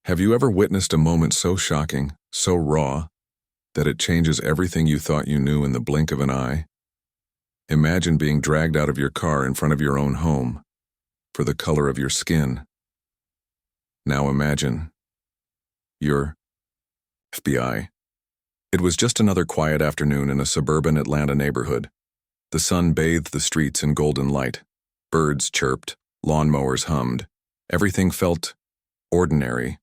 Have you ever witnessed a moment so shocking, so raw, that it changes everything you thought you knew in the blink of an eye? Imagine being dragged out of your car in front of your own home for the color of your skin. Now imagine you're FBI. It was just another quiet afternoon in a suburban Atlanta neighborhood. The sun bathed the streets in golden light. Birds chirped, lawnmowers hummed. Everything felt ordinary.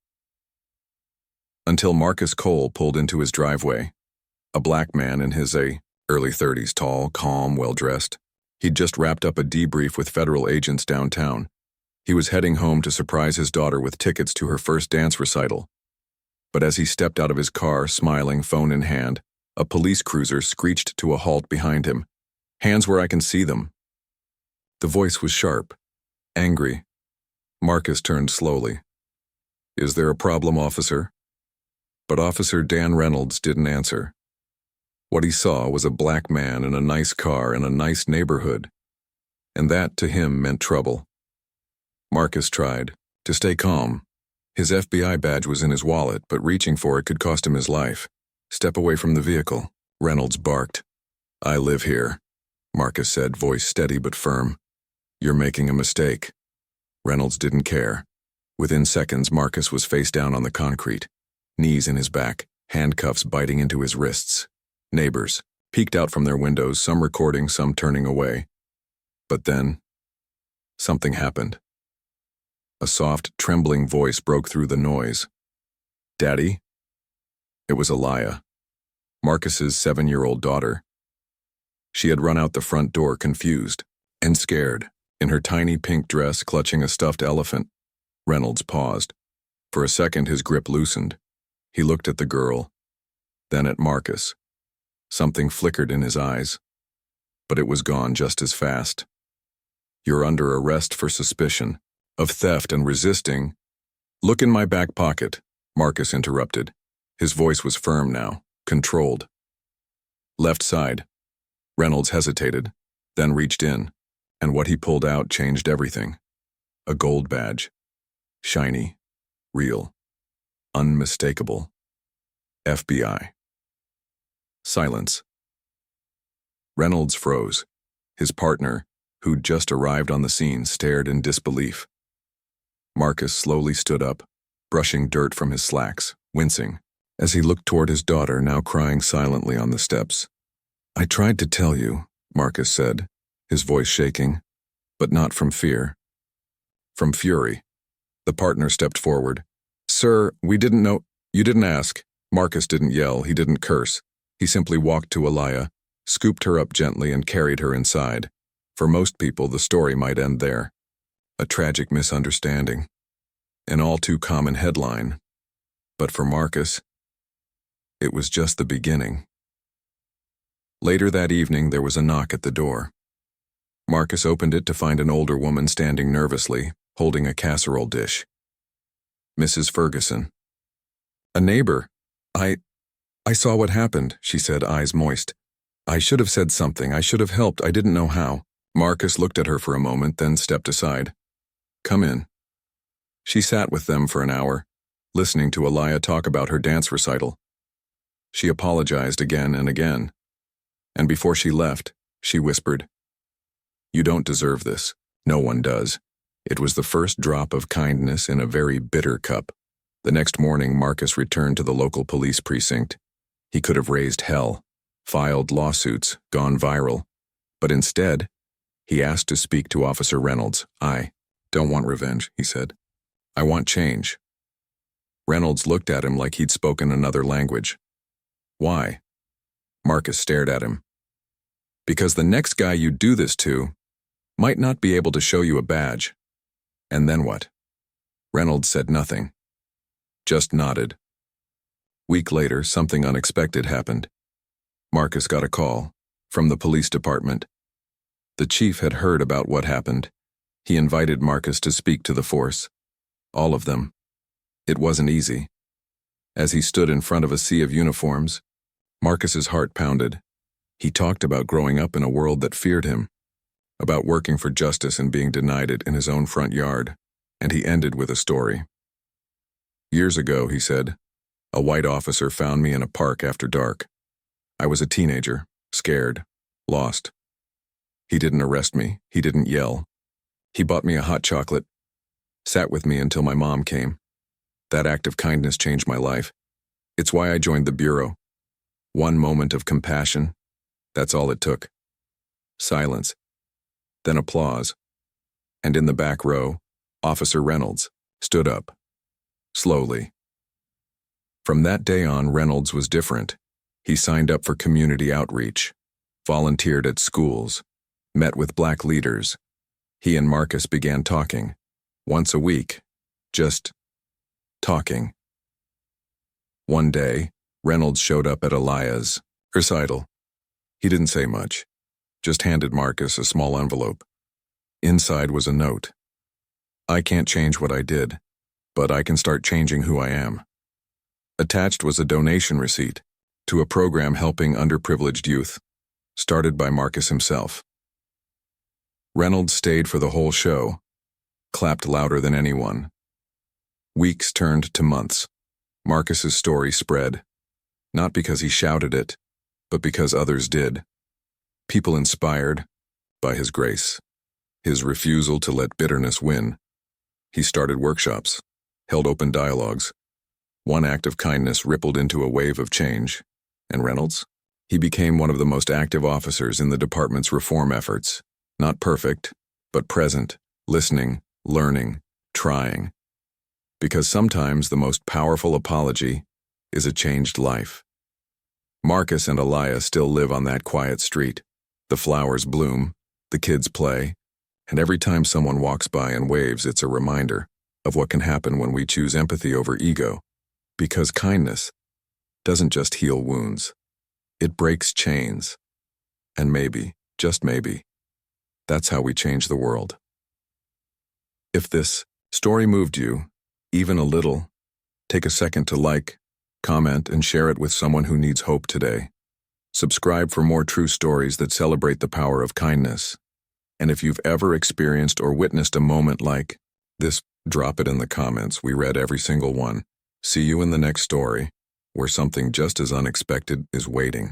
Until Marcus Cole pulled into his driveway. A black man in his early 30s, tall, calm, well-dressed. He'd just wrapped up a debrief with federal agents downtown. He was heading home to surprise his daughter with tickets to her first dance recital. But as he stepped out of his car, smiling, phone in hand, a police cruiser screeched to a halt behind him. "Hands where I can see them." The voice was sharp, angry. Marcus turned slowly. "Is there a problem, officer?" But Officer Dan Reynolds didn't answer. What he saw was a black man in a nice car in a nice neighborhood, and that, to him, meant trouble. Marcus tried to stay calm. His FBI badge was in his wallet, but reaching for it could cost him his life. "Step away from the vehicle," Reynolds barked. "I live here," Marcus said, voice steady but firm. "You're making a mistake." Reynolds didn't care. Within seconds, Marcus was face down on the concrete, knees in his back, handcuffs biting into his wrists. Neighbors peeked out from their windows, some recording, some turning away. But then, something happened. A soft, trembling voice broke through the noise. "Daddy?" It was Aliyah, Marcus's 7-year-old daughter. She had run out the front door, confused and scared, in her tiny pink dress clutching a stuffed elephant. Reynolds paused. For a second, his grip loosened. He looked at the girl, then at Marcus. Something flickered in his eyes, but it was gone just as fast. "You're under arrest for suspicion of theft and resisting." "Look in my back pocket," Marcus interrupted. His voice was firm now, controlled. "Left side." Reynolds hesitated, then reached in, and what he pulled out changed everything. A gold badge. Shiny, real, unmistakable. FBI. Silence. Reynolds froze. His partner, who'd just arrived on the scene, stared in disbelief. Marcus slowly stood up, brushing dirt from his slacks, wincing, as he looked toward his daughter, now crying silently on the steps. "I tried to tell you," Marcus said, his voice shaking, but not from fear. From fury. The partner stepped forward. "Sir, we didn't know—" "You didn't ask." Marcus didn't yell, he didn't curse. He simply walked to Aliyah, scooped her up gently, and carried her inside. For most people, the story might end there. A tragic misunderstanding. An all-too-common headline. But for Marcus, it was just the beginning. Later that evening, there was a knock at the door. Marcus opened it to find an older woman standing nervously, holding a casserole dish. "Mrs. Ferguson." "A neighbor. I saw what happened," she said, eyes moist. "I should have said something. I should have helped. I didn't know how." Marcus looked at her for a moment, then stepped aside. "Come in." She sat with them for an hour, listening to Aliyah talk about her dance recital. She apologized again and again. And before she left, she whispered, "You don't deserve this. No one does." It was the first drop of kindness in a very bitter cup. The next morning, Marcus returned to the local police precinct. He could have raised hell, filed lawsuits, gone viral. But instead, he asked to speak to Officer Reynolds. "I don't want revenge," he said. "I want change." Reynolds looked at him like he'd spoken another language. "Why?" Marcus stared at him. "Because the next guy you do this to might not be able to show you a badge." "And then what?" Reynolds said nothing, just nodded. Week later, something unexpected happened. Marcus got a call from the police department. The chief had heard about what happened. He invited Marcus to speak to the force. All of them. It wasn't easy. As he stood in front of a sea of uniforms, Marcus's heart pounded. He talked about growing up in a world that feared him, about working for justice and being denied it in his own front yard, and he ended with a story. Years ago, he said, a white officer found me in a park after dark. I was a teenager, scared, lost. He didn't arrest me. He didn't yell. He bought me a hot chocolate, sat with me until my mom came. That act of kindness changed my life. It's why I joined the Bureau. One moment of compassion, that's all it took. Silence, then applause. And in the back row, Officer Reynolds stood up, slowly. From that day on, Reynolds was different. He signed up for community outreach, volunteered at schools, met with Black leaders. He and Marcus began talking, once a week, just talking. One day, Reynolds showed up at Elia's recital. He didn't say much, just handed Marcus a small envelope. Inside was a note. I can't change what I did, but I can start changing who I am. Attached was a donation receipt to a program helping underprivileged youth, started by Marcus himself. Reynolds stayed for the whole show, clapped louder than anyone. Weeks turned to months. Marcus's story spread, not because he shouted it, but because others did. People inspired by his grace, his refusal to let bitterness win. He started workshops, held open dialogues. One act of kindness rippled into a wave of change. And Reynolds? He became one of the most active officers in the department's reform efforts. Not perfect, but present, listening, learning, trying. Because sometimes the most powerful apology is a changed life. Marcus and Elia still live on that quiet street. The flowers bloom, the kids play, and every time someone walks by and waves, it's a reminder of what can happen when we choose empathy over ego. Because kindness doesn't just heal wounds, it breaks chains. And maybe, just maybe, that's how we change the world. If this story moved you, even a little, take a second to like, comment, and share it with someone who needs hope today. Subscribe for more true stories that celebrate the power of kindness. And if you've ever experienced or witnessed a moment like this, drop it in the comments. We read every single one. See you in the next story, where something just as unexpected is waiting.